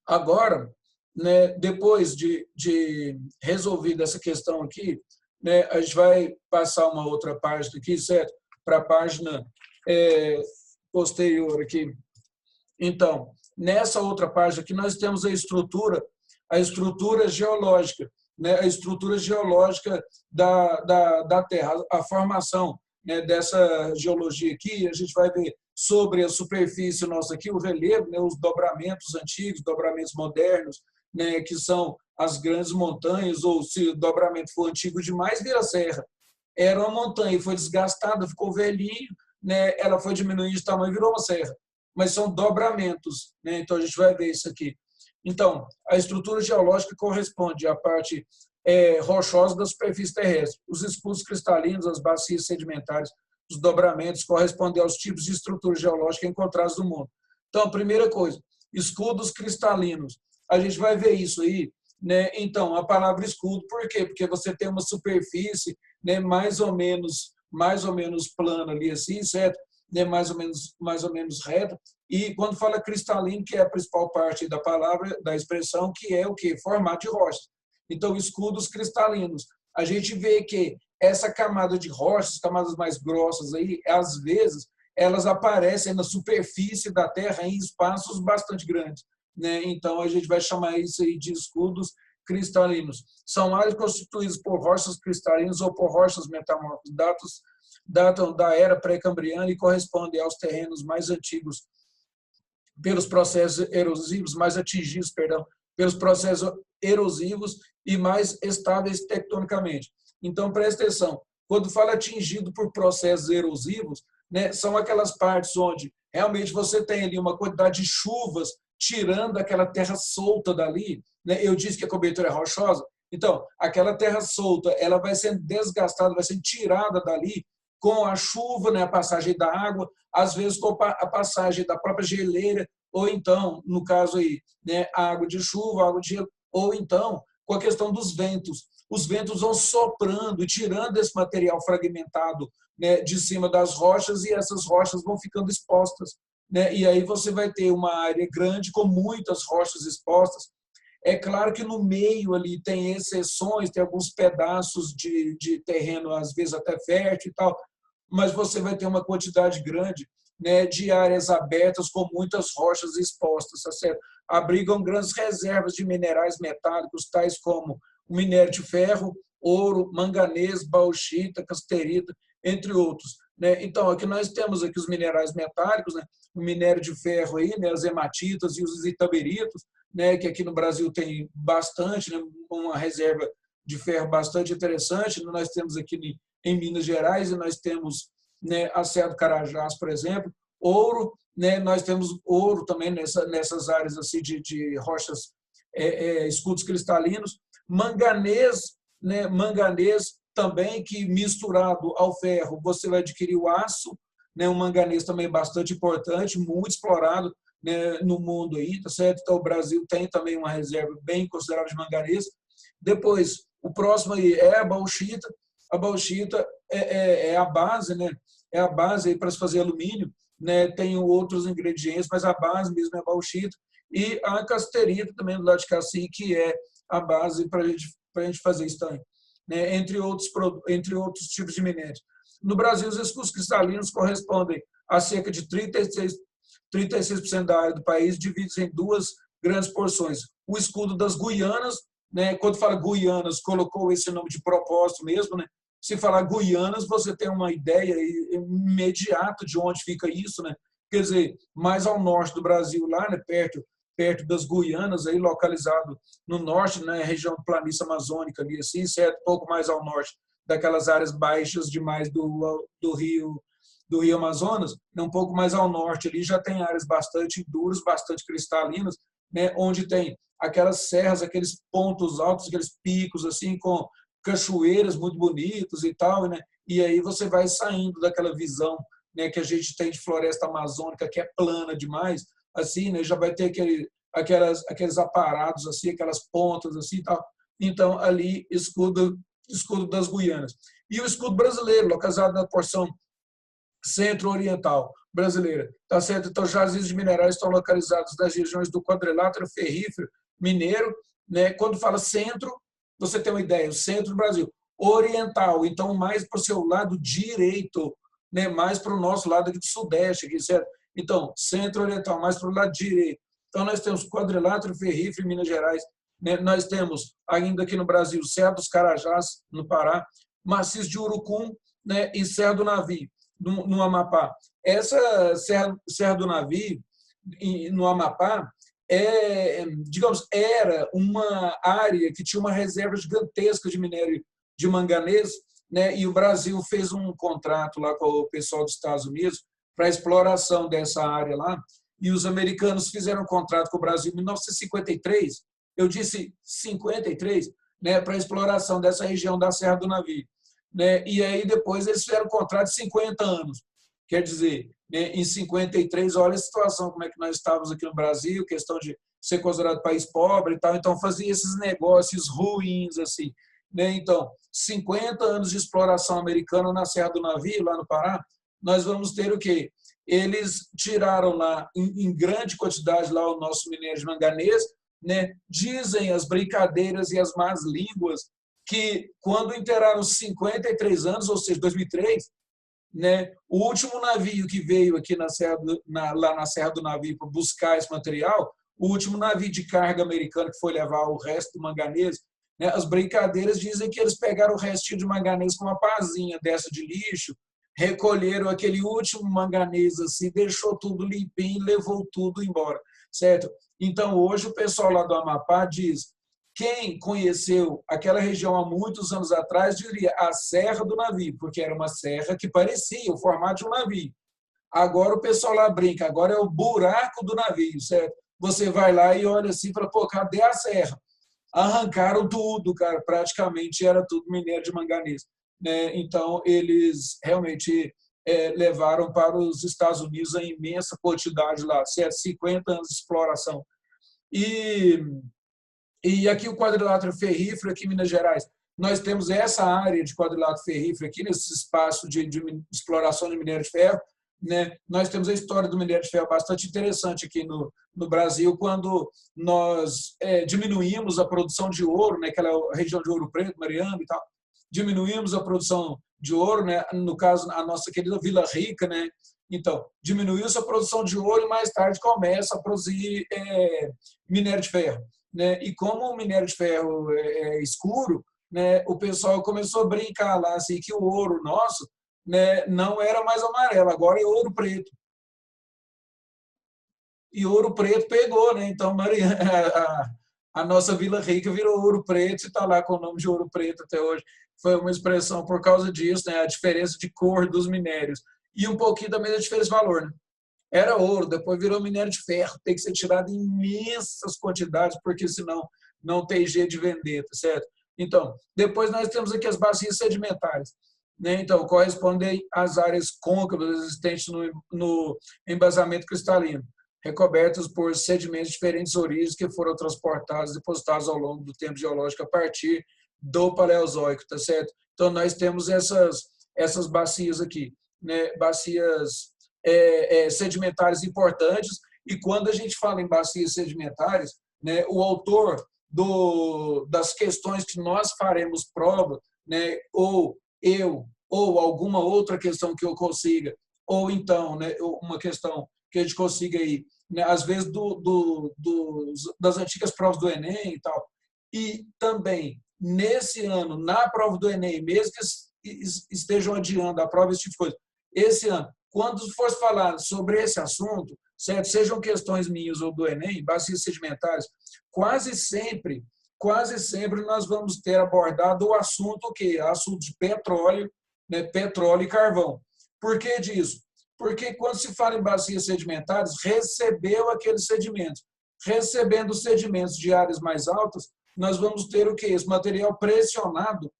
Agora, né, depois de resolvida essa questão aqui, né, a gente vai passar uma outra página aqui, certo? Para a página posterior aqui. Então, nessa outra página aqui, nós temos a estrutura geológica, né, a estrutura geológica da Terra, a formação, né, dessa geologia aqui. A gente vai ver sobre a superfície nossa aqui, o relevo, né, os dobramentos antigos, dobramentos modernos, né, que são as grandes montanhas, ou se o dobramento for antigo demais, vira serra. Era uma montanha, foi desgastada, ficou velhinho, né, ela foi diminuindo de tamanho, virou uma serra. Mas são dobramentos, né? Então a gente vai ver isso aqui. Então, a estrutura geológica corresponde à parte rochosa da superfície terrestre. Os escudos cristalinos, as bacias sedimentares, os dobramentos correspondem aos tipos de estrutura geológica encontrados no mundo. Então, a primeira coisa, escudos cristalinos. A gente vai ver isso aí, né? Então, a palavra escudo, por quê? Porque você tem uma superfície, né, mais ou menos plana ali assim, certo? Né, mais ou menos reta, e quando fala cristalino, que é a principal parte da palavra, da expressão, que é o quê? Formato de rocha. Então, escudos cristalinos. A gente vê que essa camada de rochas, camadas mais grossas aí, às vezes, elas aparecem na superfície da Terra em espaços bastante grandes, né? Então, a gente vai chamar isso aí de escudos cristalinos. São áreas constituídas por rochas cristalinas ou por rochas metamórficas, datam da era pré-cambriana e correspondem aos terrenos mais antigos pelos processos erosivos, mais atingidos, perdão, pelos processos erosivos e mais estáveis tectonicamente. Então, presta atenção, quando fala atingido por processos erosivos, né, são aquelas partes onde realmente você tem ali uma quantidade de chuvas tirando aquela terra solta dali, né? Eu disse que a cobertura é rochosa, então, aquela terra solta, ela vai sendo desgastada, vai sendo tirada dali com a chuva, né, a passagem da água, às vezes com a passagem da própria geleira, ou então, no caso aí, né, a água de chuva, água de gelo, ou então com a questão dos ventos. Os ventos vão soprando e tirando esse material fragmentado, né, de cima das rochas, e essas rochas vão ficando expostas, né? E aí você vai ter uma área grande com muitas rochas expostas. É claro que no meio ali tem exceções, tem alguns pedaços de terreno, às vezes até fértil e tal, mas você vai ter uma quantidade grande, né, de áreas abertas com muitas rochas expostas, tá certo? Abrigam grandes reservas de minerais metálicos, tais como o minério de ferro, ouro, manganês, bauxita, casterita, entre outros, né? Então, aqui nós temos aqui os minerais metálicos, né? O minério de ferro aí, né, as hematitas e os itaberitos, né, que aqui no Brasil tem bastante, né, uma reserva de ferro bastante interessante. Nós temos aqui em Minas Gerais, e nós temos, né, a Serra do Carajás, por exemplo, ouro, né, nós temos ouro também nessas áreas assim de rochas, escudos cristalinos, manganês, né, manganês também, que misturado ao ferro você vai adquirir o aço, né, um manganês também bastante importante, muito explorado, né, no mundo aí, tá certo? Então o Brasil tem também uma reserva bem considerável de manganês. Depois, o próximo aí é a bauxita. A bauxita é a base, né? É a base para se fazer alumínio, né? Tem outros ingredientes, mas a base mesmo é a bauxita. E a casterita também do lado de cá, que é a base para a gente fazer estanho, né? Entre outros tipos de minérios. No Brasil, os escudos cristalinos correspondem a cerca de 36% da área do país, divididos em duas grandes porções. O escudo das Guianas, né? Quando fala Guianas, colocou esse nome de propósito mesmo, né? Se falar Guianas, você tem uma ideia imediata de onde fica isso, né? Quer dizer, mais ao norte do Brasil, lá, né? perto das Guianas, aí, localizado no norte, na, né? Região planície amazônica, ali, assim, certo? Pouco mais ao norte daquelas áreas baixas demais do Rio Amazonas, um pouco mais ao norte ali já tem áreas bastante duras, bastante cristalinas, né, onde tem aquelas serras, aqueles pontos altos, aqueles picos assim com cachoeiras muito bonitos e tal, né? E aí você vai saindo daquela visão, né, que a gente tem de floresta amazônica, que é plana demais, assim, né, já vai ter aqueles aparados assim, aquelas pontas assim e tal. Então ali escudo das Guianas. E o escudo brasileiro, localizado na porção centro-oriental. brasileira. Tá certo? Então, jazidos de minerais estão localizados nas regiões do quadrilátero ferrífero mineiro, né? Quando fala centro, você tem uma ideia, o centro do Brasil. Oriental, então mais para o seu lado direito, né? Mais para o nosso lado aqui do sudeste, aqui, certo? Então, centro-oriental, mais para o lado direito. Então, nós temos quadrilátero ferrífero em Minas Gerais, né? Nós temos ainda aqui no Brasil Serra dos Carajás, no Pará, Maciço de Urucum, né? E Serra do Navio, no Amapá. Essa Serra do Navio, no Amapá, digamos, era uma área que tinha uma reserva gigantesca de minério de manganês, né? E o Brasil fez um contrato lá com o pessoal dos Estados Unidos para a exploração dessa área lá, e os americanos fizeram um contrato com o Brasil em 1953, eu disse 53, né, para a exploração dessa região da Serra do Navio, né? E aí depois eles fizeram um contrato de 50 anos. Quer dizer, né, em 53, olha a situação, como é que nós estávamos aqui no Brasil, questão de ser considerado país pobre e tal, então fazia esses negócios ruins assim, né? Então, 50 anos de exploração americana na Serra do Navio, lá no Pará, nós vamos ter o quê? Eles tiraram lá em grande quantidade lá o nosso minério de manganês, né? Dizem as brincadeiras e as más línguas que quando inteiraram os 53 anos, ou seja, 2003, né, o último navio que veio aqui lá na Serra do Navio para buscar esse material, o último navio de carga americano que foi levar o resto do manganês, né, as brincadeiras dizem que eles pegaram o restinho de manganês com uma pazinha dessa de lixo, recolheram aquele último manganês assim, deixou tudo limpinho e levou tudo embora, certo? Então, hoje o pessoal lá do Amapá diz, quem conheceu aquela região há muitos anos atrás diria a Serra do Navio, porque era uma serra que parecia o formato de um navio. Agora o pessoal lá brinca, agora é o buraco do navio, certo? Você vai lá e olha assim e fala, pô, cadê a serra? Arrancaram tudo, cara, praticamente era tudo minério de manganês, né? Então, eles realmente levaram para os Estados Unidos a imensa quantidade lá, certo? 50 anos de exploração. E aqui o quadrilátero ferrífero, aqui em Minas Gerais, nós temos essa área de quadrilátero ferrífero aqui, nesse espaço de exploração de minério de ferro, né? Nós temos a história do minério de ferro bastante interessante aqui no Brasil, quando nós diminuímos a produção de ouro, né? Aquela região de Ouro Preto, Mariana e tal, diminuímos a produção de ouro, né? No caso, a nossa querida Vila Rica, né? Então, diminuiu-se a produção de ouro e mais tarde começa a produzir minério de ferro, né? E como o minério de ferro é escuro, né, o pessoal começou a brincar lá assim, que o ouro nosso, né, não era mais amarelo, agora é ouro preto. E ouro preto pegou, né? Então a nossa Vila Rica virou Ouro Preto e está lá com o nome de Ouro Preto até hoje. Foi uma expressão por causa disso, né? A diferença de cor dos minérios. E um pouquinho também da diferença de valor, né? Era ouro, depois virou minério de ferro, tem que ser tirado em imensas quantidades, porque senão não tem jeito de vender, tá certo? Então, depois nós temos aqui as bacias sedimentares, né? Então, correspondem às áreas côncavas existentes no embasamento cristalino, recobertas por sedimentos de diferentes origens que foram transportados e depositados ao longo do tempo geológico a partir do Paleozoico, tá certo? Então, nós temos essas bacias aqui, né? Bacias sedimentares importantes, e quando a gente fala em bacias sedimentares, né, o autor das questões que nós faremos prova, né, ou eu, ou alguma outra questão que eu consiga, ou então, né, uma questão que a gente consiga aí, né, às vezes das antigas provas do Enem e tal, e também nesse ano, na prova do Enem, mesmo que estejam adiando a prova, esse tipo de coisa, esse ano, quando for falar sobre esse assunto, certo? Sejam questões minhas ou do Enem, bacias sedimentares, quase sempre nós vamos ter abordado o assunto que assunto de petróleo, né? Petróleo e carvão. Por que disso? Porque quando se fala em bacias sedimentares, recebeu aqueles sedimentos. Recebendo sedimentos de áreas mais altas, nós vamos ter o que? Esse material pressionado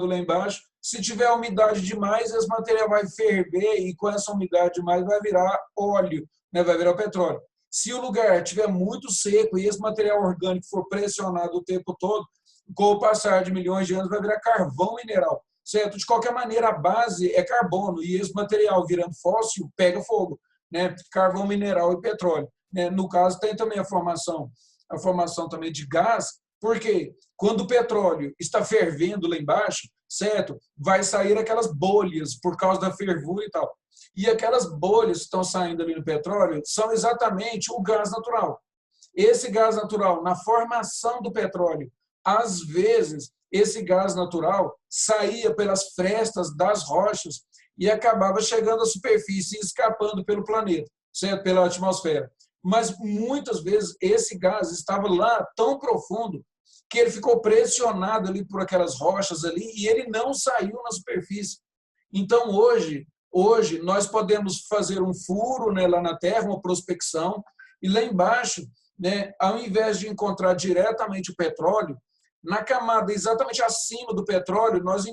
lá embaixo. Se tiver umidade demais, esse material vai ferver e com essa umidade demais vai virar óleo, né? Vai virar petróleo. Se o lugar estiver muito seco e esse material orgânico for pressionado o tempo todo, com o passar de milhões de anos vai virar carvão mineral. certo? De qualquer maneira, a base é carbono, e esse material virando fóssil pega fogo, né? Carvão mineral e petróleo, né? No caso, tem também a formação também de gás, porque quando o petróleo está fervendo lá embaixo, certo? Vai sair aquelas bolhas por causa da fervura e tal. E aquelas bolhas que estão saindo ali no petróleo são exatamente o gás natural. Esse gás natural, na formação do petróleo, às vezes, esse gás natural saía pelas frestas das rochas e acabava chegando à superfície e escapando pelo planeta, certo? Pela atmosfera. Mas, muitas vezes, esse gás estava lá tão profundo que ele ficou pressionado ali por aquelas rochas ali e ele não saiu na superfície. Então, hoje nós podemos fazer um furo, né, lá na Terra, uma prospecção, e lá embaixo, né, ao invés de encontrar diretamente o petróleo, na camada exatamente acima do petróleo, nós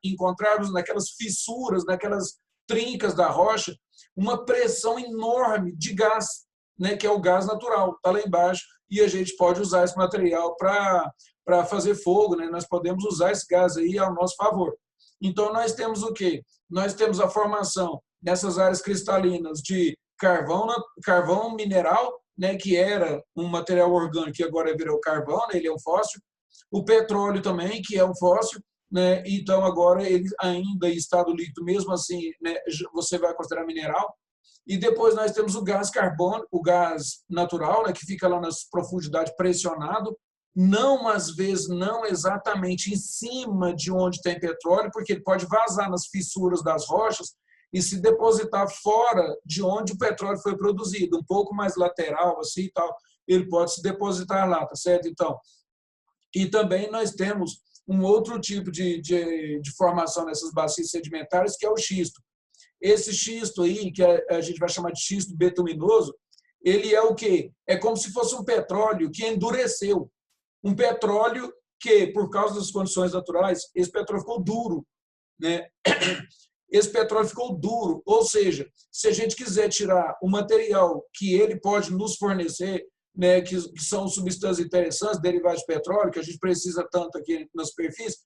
encontrarmos naquelas fissuras, naquelas trincas da rocha, uma pressão enorme de gás, né, que é o gás natural, está lá embaixo, e a gente pode usar esse material para fazer fogo, né? Nós podemos usar esse gás aí ao nosso favor. Então, nós temos o quê? Nós temos a formação nessas áreas cristalinas de carvão mineral, né, que era um material orgânico que agora virou carvão, né, ele é um fóssil. O petróleo também, que é um fóssil, né, então agora ele ainda em estado líquido, mesmo assim, né, você vai considerar mineral. E depois nós temos o gás carbono, o gás natural, né, que fica lá nas profundidades pressionado, não, às vezes, não exatamente em cima de onde tem petróleo, porque ele pode vazar nas fissuras das rochas e se depositar fora de onde o petróleo foi produzido, um pouco mais lateral, assim e tal, ele pode se depositar lá, tá certo? Então, e também nós temos um outro tipo de formação nessas bacias sedimentares, que é o xisto. Esse xisto aí, que a gente vai chamar de xisto betuminoso, ele é o quê? É como se fosse um petróleo que endureceu. Um petróleo que, por causa das condições naturais, esse petróleo ficou duro, né? Esse petróleo ficou duro, ou seja, se a gente quiser tirar o material que ele pode nos fornecer, né, que são substâncias interessantes derivadas de petróleo, que a gente precisa tanto aqui na superfície,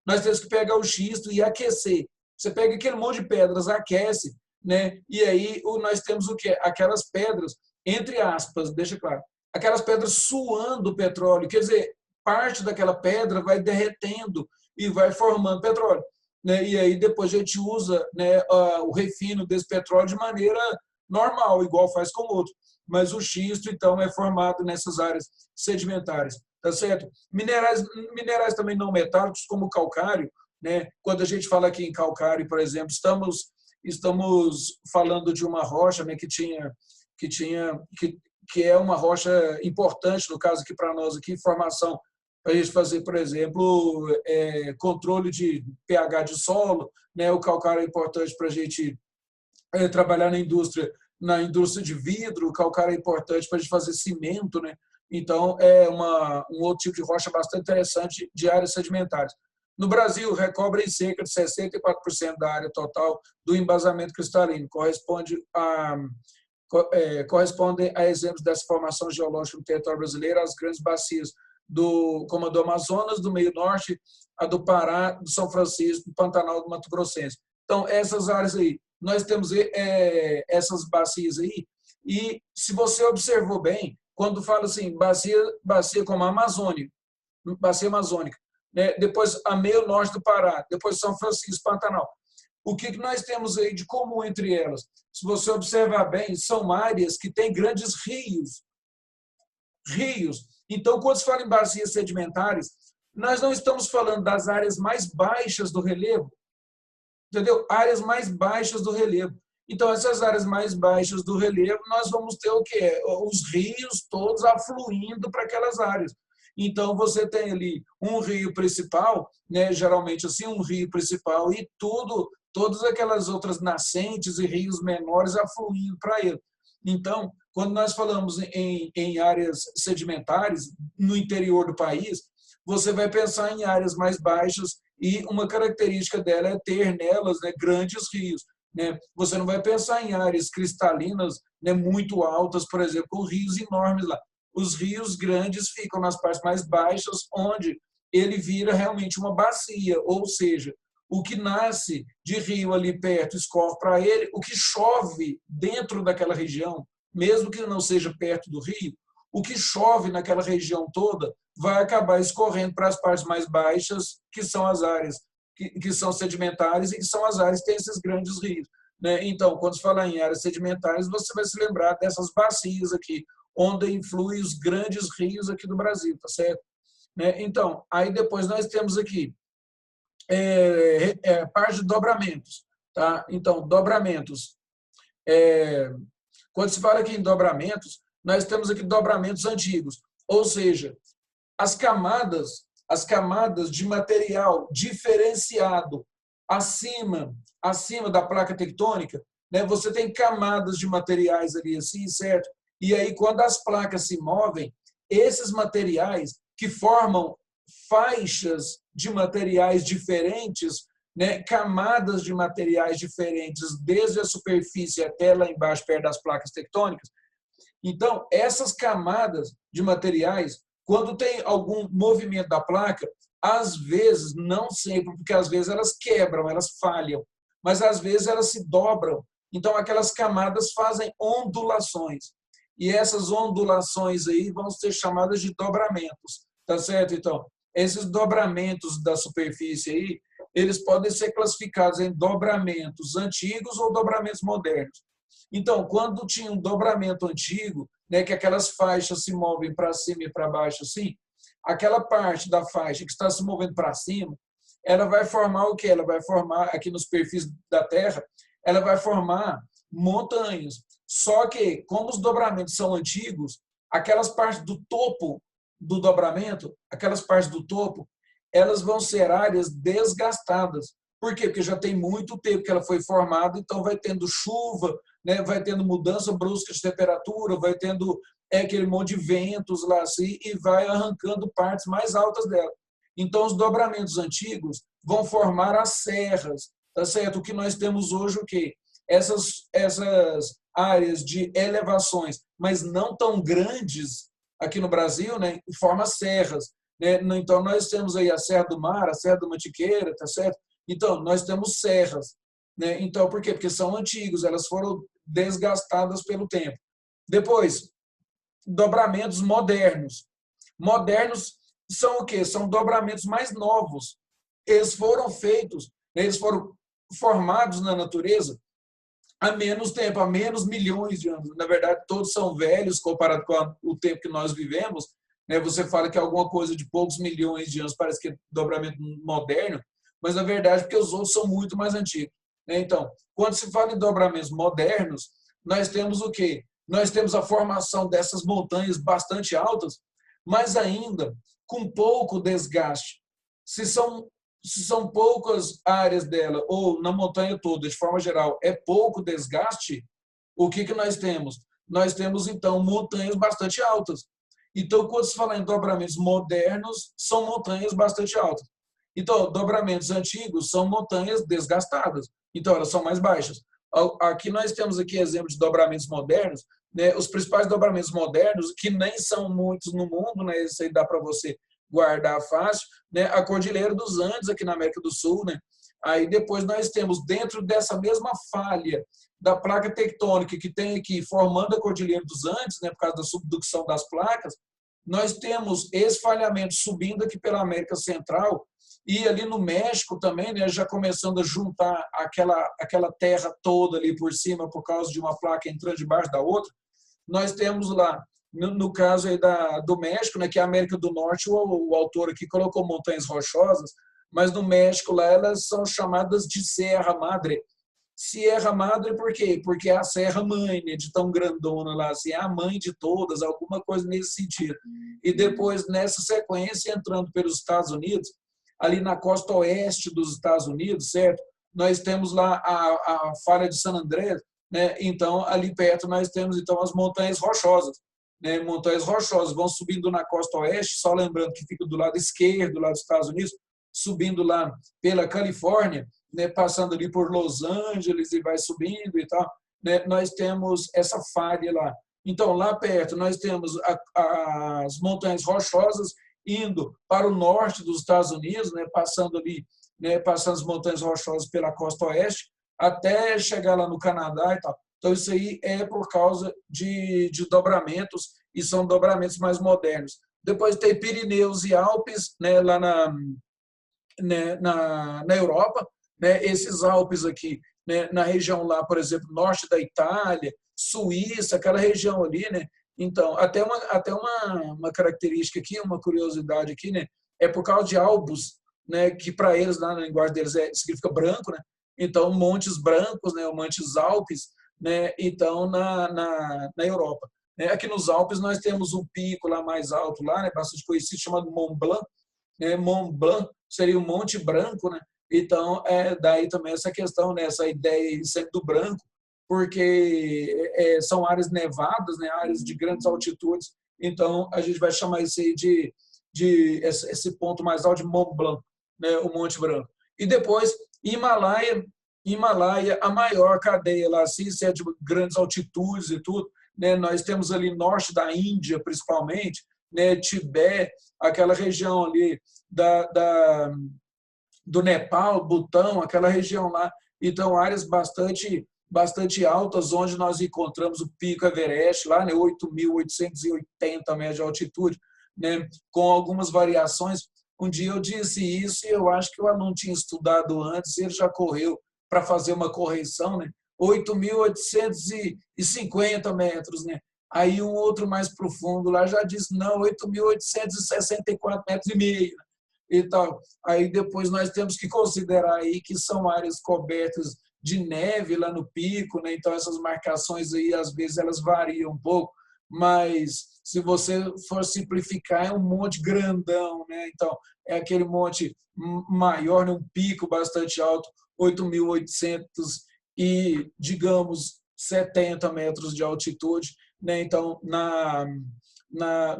nós temos que pegar o xisto e aquecer. Você pega aquele monte de pedras, aquece, né? E aí nós temos o quê? Aquelas pedras, entre aspas, deixa claro, aquelas pedras suando o petróleo, quer dizer, parte daquela pedra vai derretendo e vai formando petróleo, né? E aí depois a gente usa, né, o refino desse petróleo de maneira normal, igual faz com o outro. Mas o xisto, então, é formado nessas áreas sedimentares, tá certo? Minerais também não metálicos, como o calcário, né? Quando a gente fala aqui em calcário, por exemplo, estamos falando de uma rocha, né, que é uma rocha importante, no caso aqui para nós aqui, formação para a gente fazer, por exemplo, controle de pH de solo, né? O calcário é importante para a gente trabalhar na indústria de vidro, o calcário é importante para a gente fazer cimento, né? Então, é um outro tipo de rocha bastante interessante de áreas sedimentares. No Brasil, recobrem cerca de 64% da área total do embasamento cristalino, correspondem a exemplos dessa formação geológica no território brasileiro, as grandes bacias como a do Amazonas, do Meio Norte, a do Pará, do São Francisco, do Pantanal do Mato Grossense. Então, essas áreas aí, nós temos essas bacias aí, e se você observou bem, quando fala assim, bacia como a Amazônia, bacia amazônica, né? Depois a meio norte do Pará, depois São Francisco, Pantanal. O que nós temos aí de comum entre elas? Se você observar bem, são áreas que têm grandes rios. Rios. Então, quando se fala em bacias sedimentares, nós não estamos falando das áreas mais baixas do relevo, entendeu? Áreas mais baixas do relevo. Então, essas áreas mais baixas do relevo, nós vamos ter o quê? Os rios todos afluindo para aquelas áreas. Então, você tem ali um rio principal, né, geralmente assim, um rio principal e todas aquelas outras nascentes e rios menores afluindo para ele. Então, quando nós falamos em áreas sedimentares no interior do país, você vai pensar em áreas mais baixas e uma característica dela é ter nelas, né, grandes rios, né? Você não vai pensar em áreas cristalinas, né, muito altas, por exemplo, com rios enormes lá. Os rios grandes ficam nas partes mais baixas, onde ele vira realmente uma bacia, ou seja, o que nasce de rio ali perto escorre para ele, o que chove dentro daquela região, mesmo que não seja perto do rio, o que chove naquela região toda vai acabar escorrendo para as partes mais baixas, que são as áreas que são sedimentares e que são as áreas que têm esses grandes rios. Né? Então, quando se fala em áreas sedimentares, você vai se lembrar dessas bacias aqui, onde influem os grandes rios aqui do Brasil, tá certo? Né? Então, aí depois nós temos aqui parte de dobramentos. Tá? Então, dobramentos. Quando se fala aqui em dobramentos, nós temos aqui dobramentos antigos, ou seja, as camadas de material diferenciado acima da placa tectônica, né? Você tem camadas de materiais ali assim, certo? E aí, quando as placas se movem, esses materiais que formam faixas de materiais diferentes, né? Camadas de materiais diferentes, desde a superfície até lá embaixo, perto das placas tectônicas. Então, essas camadas de materiais, quando tem algum movimento da placa, às vezes, não sempre, porque às vezes elas quebram, elas falham, mas às vezes elas se dobram. Então, aquelas camadas fazem ondulações. E essas ondulações aí vão ser chamadas de dobramentos, tá certo? Então, esses dobramentos da superfície aí, eles podem ser classificados em dobramentos antigos ou dobramentos modernos. Então, quando tinha um dobramento antigo, né, que aquelas faixas se movem para cima e para baixo assim, aquela parte da faixa que está se movendo para cima, ela vai formar o quê? Ela vai formar, aqui nos perfis da Terra, ela vai formar montanhas. Só que, como os dobramentos são antigos, aquelas partes do topo do dobramento, aquelas partes do topo, elas vão ser áreas desgastadas. Por quê? Porque já tem muito tempo que ela foi formada, então vai tendo chuva, né? Vai tendo mudança brusca de temperatura, vai tendo aquele monte de ventos lá assim, e vai arrancando partes mais altas dela. Então, os dobramentos antigos vão formar as serras, tá certo? O que nós temos hoje, o quê? Essas áreas de elevações, mas não tão grandes aqui no Brasil, né? Forma serras. Né? Então, nós temos aí a Serra do Mar, a Serra da Mantiqueira, tá certo? Então, nós temos serras. Né? Então, por quê? Porque são antigos, elas foram desgastadas pelo tempo. Depois, dobramentos modernos. Modernos são o quê? São dobramentos mais novos. Eles foram feitos, eles foram formados na natureza há menos tempo, há menos milhões de anos. Na verdade, todos são velhos comparado com o tempo que nós vivemos. Né? Você fala que é alguma coisa de poucos milhões de anos, parece que é dobramento moderno, mas na verdade, porque os outros são muito mais antigos. Né? Então, quando se fala em dobramentos modernos, nós temos o quê? Nós temos a formação dessas montanhas bastante altas, mas ainda com pouco desgaste. Se são poucas áreas dela, ou na montanha toda, de forma geral, é pouco desgaste, o que nós temos? Nós temos, então, montanhas bastante altas. Então, quando se fala em dobramentos modernos, são montanhas bastante altas. Então, dobramentos antigos são montanhas desgastadas. Então, elas são mais baixas. Aqui nós temos aqui exemplos de dobramentos modernos. Né? Os principais dobramentos modernos, que nem são muitos no mundo, né? Isso aí dá para você guardar fácil, né? A Cordilheira dos Andes, aqui na América do Sul. Né? Aí depois nós temos, dentro dessa mesma falha da placa tectônica que tem aqui, formando a Cordilheira dos Andes, né? Por causa da subducção das placas, nós temos esse falhamento subindo aqui pela América Central, e ali no México também, né, já começando a juntar aquela terra toda ali por cima por causa de uma placa entrando debaixo da outra. Nós temos lá, no caso aí do México, né, que é a América do Norte, o autor aqui colocou montanhas rochosas, mas no México lá elas são chamadas de Serra Madre. Sierra Madre por quê? Porque é a Serra Mãe, né, de tão grandona lá, assim, é a mãe de todas, alguma coisa nesse sentido. E depois, nessa sequência, entrando pelos Estados Unidos, ali na costa oeste dos Estados Unidos, certo? Nós temos lá a falha de San Andrés, né? Então, ali perto nós temos então as montanhas rochosas. Né? Montanhas rochosas vão subindo na costa oeste, só lembrando que fica do lado esquerdo, lá dos Estados Unidos, subindo lá pela Califórnia, né? Passando ali por Los Angeles e vai subindo e tal. Né? Nós temos essa falha lá. Então, lá perto, nós temos as montanhas rochosas indo para o norte dos Estados Unidos, né, passando ali né, passando as montanhas rochosas pela costa oeste, até chegar lá no Canadá e tal. Então, isso aí é por causa de dobramentos, e são dobramentos mais modernos. Depois tem Pirineus e Alpes, né, lá na Europa, né, esses Alpes aqui, né, na região lá, por exemplo, norte da Itália, Suíça, aquela região ali, né? Então, até uma característica aqui, uma curiosidade aqui, né? É por causa de albos, né? Que para eles, lá na linguagem deles, significa branco, né? Então, montes brancos, né? Montes Alpes, né? Então, na Europa. Né? Aqui nos Alpes nós temos um pico lá mais alto, lá, né? Bastante conhecido, chamado Mont Blanc, né? Mont Blanc seria o Monte Branco, né? Então, daí também essa questão, né? Essa ideia sempre do branco, porque são áreas nevadas, né? Áreas de grandes altitudes, então a gente vai chamar isso aí de esse ponto mais alto de Mont Blanc, né? O Monte Branco. E depois, Himalaia, a maior cadeia lá, assim, se é de grandes altitudes e tudo, né? Nós temos ali norte da Índia, principalmente, né? Tibete, aquela região ali do Nepal, Butão, aquela região lá. Então, áreas bastante altas, onde nós encontramos o Pico Everest, lá, né, 8.880 metros de altitude, né, com algumas variações. Um dia eu disse isso e eu acho que o aluno tinha estudado antes, ele já correu para fazer uma correção, né, 8.850 metros, né? Aí um outro mais profundo lá já disse, não, 8.864 metros e meio, né? E tal. Aí depois nós temos que considerar aí que são áreas cobertas de neve lá no pico, né? Então essas marcações aí às vezes elas variam um pouco, mas se você for simplificar é um monte grandão, né? Então é aquele monte maior, né? Um pico bastante alto, 8.800 e digamos 70 metros de altitude, né? Então na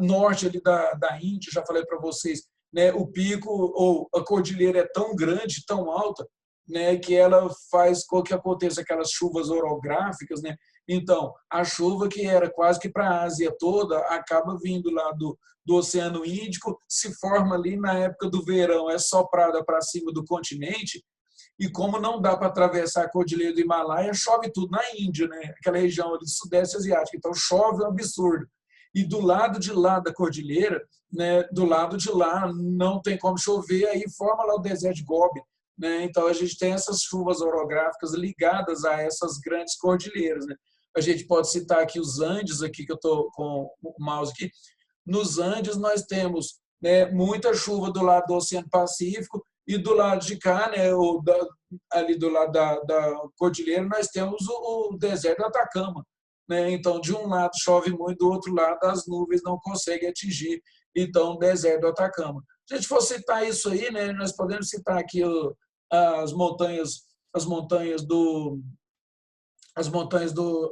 norte ali da Índia, já falei para vocês, né, o pico ou a cordilheira é tão grande, tão alta, né, que ela faz com que aconteça aquelas chuvas orográficas, né? Então, a chuva que era quase que para a Ásia toda acaba vindo lá do Oceano Índico, se forma ali na época do verão, é soprada para cima do continente, e como não dá para atravessar a cordilheira do Himalaia, chove tudo na Índia, né? Aquela região ali do Sudeste Asiático. Então, chove um absurdo. E do lado de lá da cordilheira, né, do lado de lá não tem como chover, aí forma lá o deserto de Gobi, né? Então a gente tem essas chuvas orográficas ligadas a essas grandes cordilheiras, né? A gente pode citar aqui os Andes, aqui que eu estou com o mouse aqui. Nos Andes nós temos, né, muita chuva do lado do Oceano Pacífico e do lado de cá, né, ali do lado da cordilheira, nós temos o deserto do Atacama, né? Então, de um lado chove muito, do outro lado as nuvens não conseguem atingir, então, o deserto do Atacama. Se a gente for citar isso aí, né, nós podemos citar aqui as montanhas, as montanhas do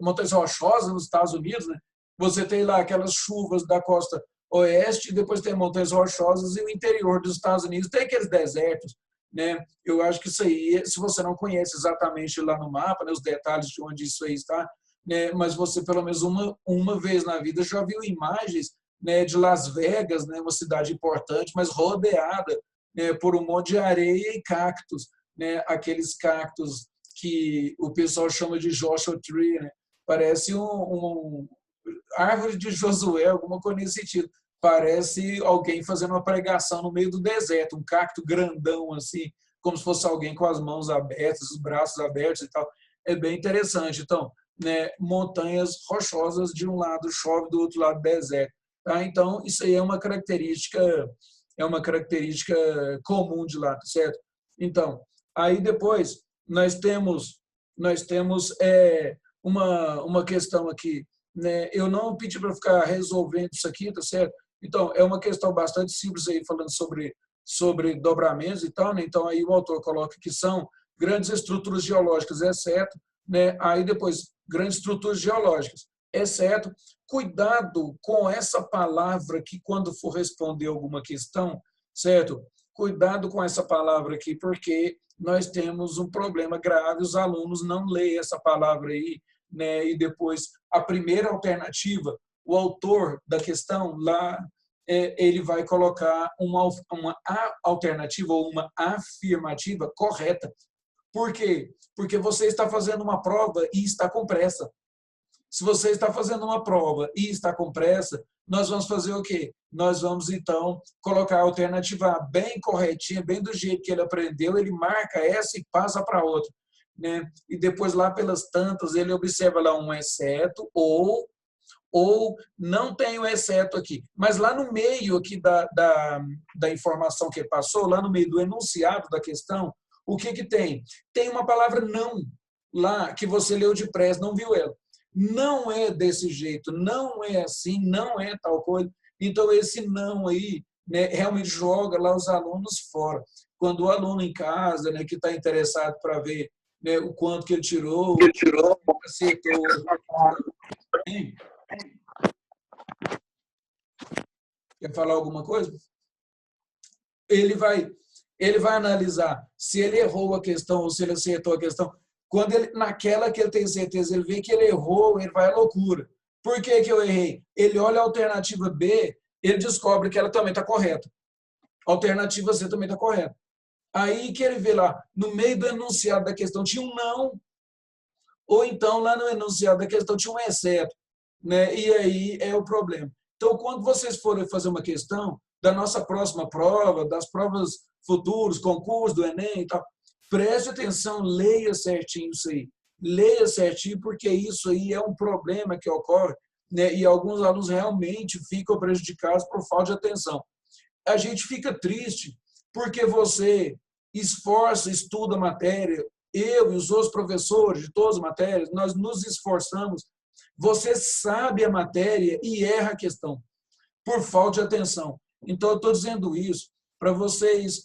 montanhas rochosas nos Estados Unidos, né? Você tem lá aquelas chuvas da costa oeste, e depois tem montanhas rochosas, e o interior dos Estados Unidos tem aqueles desertos, né? Eu acho que isso aí, se você não conhece exatamente lá no mapa, né, os detalhes de onde isso aí está, né, mas você pelo menos uma vez na vida já viu imagens, né, de Las Vegas, né, uma cidade importante, mas rodeada, né, por um monte de areia e cactos, né, aqueles cactos que o pessoal chama de Joshua Tree, né? Parece um árvore de Josué, alguma coisa nesse sentido. Parece alguém fazendo uma pregação no meio do deserto, um cacto grandão assim, como se fosse alguém com as mãos abertas, os braços abertos e tal. É bem interessante. Então, né, montanhas rochosas de um lado, chove do outro lado, deserto. Tá? Então, isso aí é uma característica comum de lá, certo? Então, aí depois nós temos uma questão aqui, né? Eu não pedi para ficar resolvendo isso aqui, tá certo? Então, é uma questão bastante simples aí, falando sobre dobramentos e tal, né? Então, aí o autor coloca que são grandes estruturas geológicas, exceto, né? Aí depois, grandes estruturas geológicas, exceto, cuidado com essa palavra que quando for responder alguma questão, certo? Cuidado com essa palavra aqui, porque nós temos um problema grave, os alunos não leem essa palavra aí, né? E depois, a primeira alternativa, o autor da questão lá ele vai colocar uma alternativa ou uma afirmativa correta. Por quê? Porque você está fazendo uma prova e está com pressa. Se você está fazendo uma prova e está com pressa, nós vamos fazer o quê? Nós vamos, então, colocar a alternativa A bem corretinha, bem do jeito que ele aprendeu, ele marca essa e passa para outra. Né? E depois, lá pelas tantas, ele observa lá um exceto ou não tem o exceto aqui. Mas lá no meio aqui da informação que passou, lá no meio do enunciado da questão, o que tem? Tem uma palavra não lá que você leu depressa, não viu ela. Não é desse jeito, não é assim, não é tal coisa. Então, esse não aí, né, realmente joga lá os alunos fora. Quando o aluno em casa, né, que está interessado para ver, né, o quanto que ele tirou, acertou. Quer falar alguma coisa? Ele vai analisar se ele errou a questão ou se ele acertou a questão. Quando ele, naquela que ele tem certeza, ele vê que ele errou, ele vai à loucura. Por que eu errei? Ele olha a alternativa B, ele descobre que ela também está correta. A alternativa C também está correta. Aí que ele vê lá, no meio do enunciado da questão tinha um não, ou então lá no enunciado da questão tinha um exceto. Né? E aí é o problema. Então, quando vocês forem fazer uma questão da nossa próxima prova, das provas futuras, concurso do Enem e tal, preste atenção, leia certinho isso aí. Leia certinho, porque isso aí é um problema que ocorre, né? E alguns alunos realmente ficam prejudicados por falta de atenção. A gente fica triste porque você esforça, estuda a matéria, eu e os outros professores de todas as matérias, nós nos esforçamos. Você sabe a matéria e erra a questão por falta de atenção. Então, eu estou dizendo isso para vocês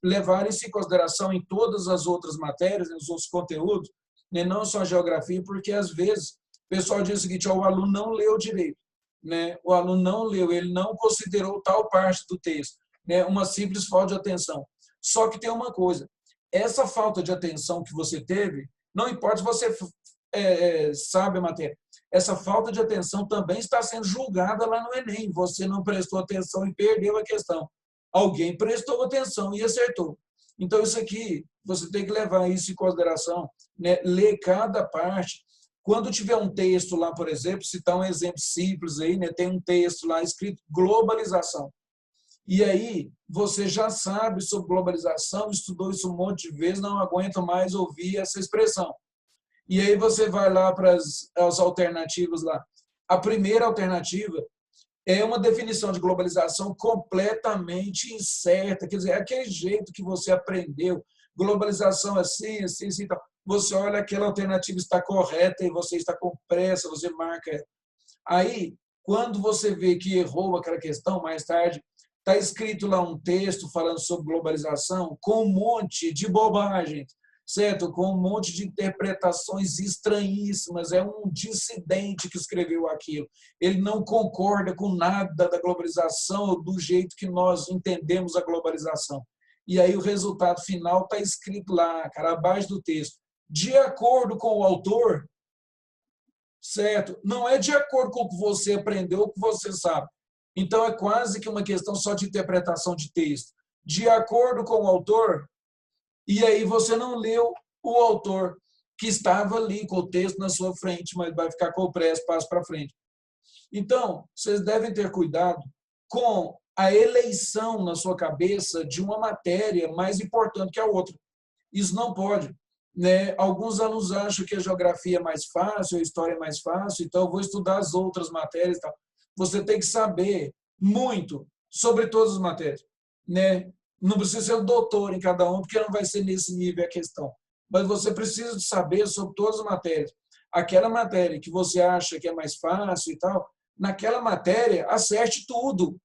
levarem isso em consideração em todas as outras matérias, nos outros conteúdos, né? Não só a geografia, porque às vezes o pessoal diz o seguinte: o aluno não leu direito, né? O aluno não leu, ele não considerou tal parte do texto, né? Uma simples falta de atenção. Só que tem uma coisa: essa falta de atenção que você teve, não importa se você sabe a matéria, essa falta de atenção também está sendo julgada lá no Enem. Você não prestou atenção e perdeu a questão. Alguém prestou atenção e acertou. Então, isso aqui, você tem que levar isso em consideração, né? Ler cada parte. Quando tiver um texto lá, por exemplo, citar um exemplo simples aí, né? Tem um texto lá escrito globalização. E aí, você já sabe sobre globalização, estudou isso um monte de vezes, não aguenta mais ouvir essa expressão. E aí você vai lá para as alternativas lá. A primeira alternativa é uma definição de globalização completamente incerta, quer dizer, é aquele jeito que você aprendeu, globalização assim, assim, assim, tal. Você olha, aquela alternativa está correta e você está com pressa, você marca. Aí, quando você vê que errou aquela questão, mais tarde, está escrito lá um texto falando sobre globalização com um monte de bobagens, certo? Com um monte de interpretações estranhíssimas. É um dissidente que escreveu aquilo. Ele não concorda com nada da globalização ou do jeito que nós entendemos a globalização. E aí o resultado final está escrito lá, cara, abaixo do texto. De acordo com o autor, certo? Não é de acordo com o que você aprendeu, o que você sabe. Então, é quase que uma questão só de interpretação de texto. De acordo com o autor, e aí você não leu o autor que estava ali com o texto na sua frente, mas vai ficar com o pressa, passa para frente. Então, vocês devem ter cuidado com a eleição na sua cabeça de uma matéria mais importante que a outra. Isso não pode. Né? Alguns alunos acham que a geografia é mais fácil, a história é mais fácil, então eu vou estudar as outras matérias. Tal. Você tem que saber muito sobre todas as matérias. Né? Não precisa ser um doutor em cada um, porque não vai ser nesse nível a questão. Mas você precisa de saber sobre todas as matérias. Aquela matéria que você acha que é mais fácil e tal, naquela matéria, acerte tudo.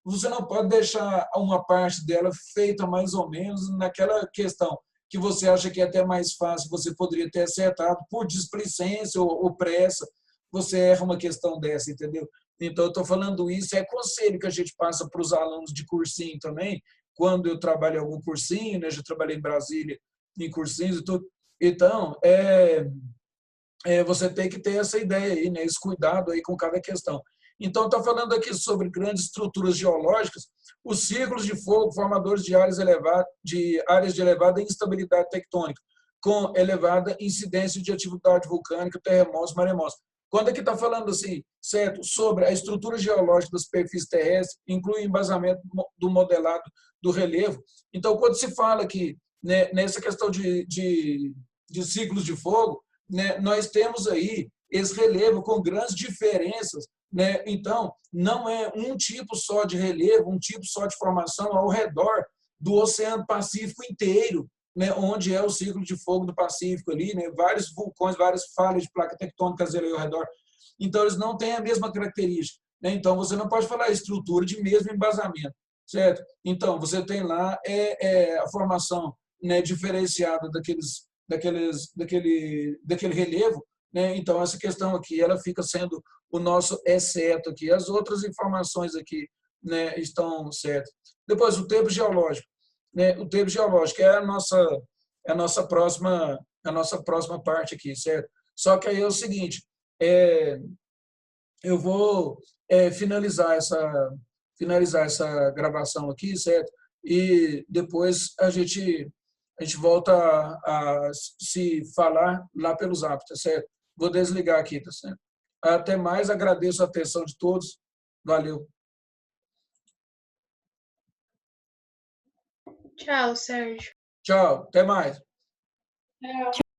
Você não pode deixar uma parte dela feita mais ou menos naquela questão que você acha que é até mais fácil, você poderia ter acertado por displicência ou pressa, você erra uma questão dessa, entendeu? Então, eu estou falando isso, é conselho que a gente passa para os alunos de cursinho também, quando eu trabalho em algum cursinho, né? Já trabalhei em Brasília em cursinhos e tudo. Então, você tem que ter essa ideia aí, né? Esse cuidado aí com cada questão. Então, está falando aqui sobre grandes estruturas geológicas, os ciclos de fogo formadores de áreas de elevada instabilidade tectônica, com elevada incidência de atividade vulcânica, terremotos, maremotos. Quando aqui está falando assim, certo, sobre a estrutura geológica da superfície terrestre, inclui o embasamento do modelado do relevo. Então, quando se fala aqui, né, nessa questão de ciclos de fogo, né, nós temos aí esse relevo com grandes diferenças, né? Então, não é um tipo só de relevo, um tipo só de formação ao redor do Oceano Pacífico inteiro, né? Onde é o ciclo de fogo do Pacífico ali, né? Vários vulcões, várias falhas de placa tectônicas ali ao redor. Então, eles não têm a mesma característica, né? Então, você não pode falar estrutura de mesmo embasamento, certo? Então, você tem lá a formação, né, diferenciada daquele relevo, né? Então, essa questão aqui, ela fica sendo o nosso exceto aqui. As outras informações aqui, né, estão certas. Depois, o tempo geológico. Né? O tempo geológico é a nossa próxima parte aqui, certo? Só que aí é o seguinte, eu vou finalizar essa gravação aqui, certo? E depois a gente volta a se falar lá pelos Zap, tá certo? Vou desligar aqui, tá certo? Até mais, agradeço a atenção de todos. Valeu. Tchau, Sérgio. Tchau, até mais. Tchau.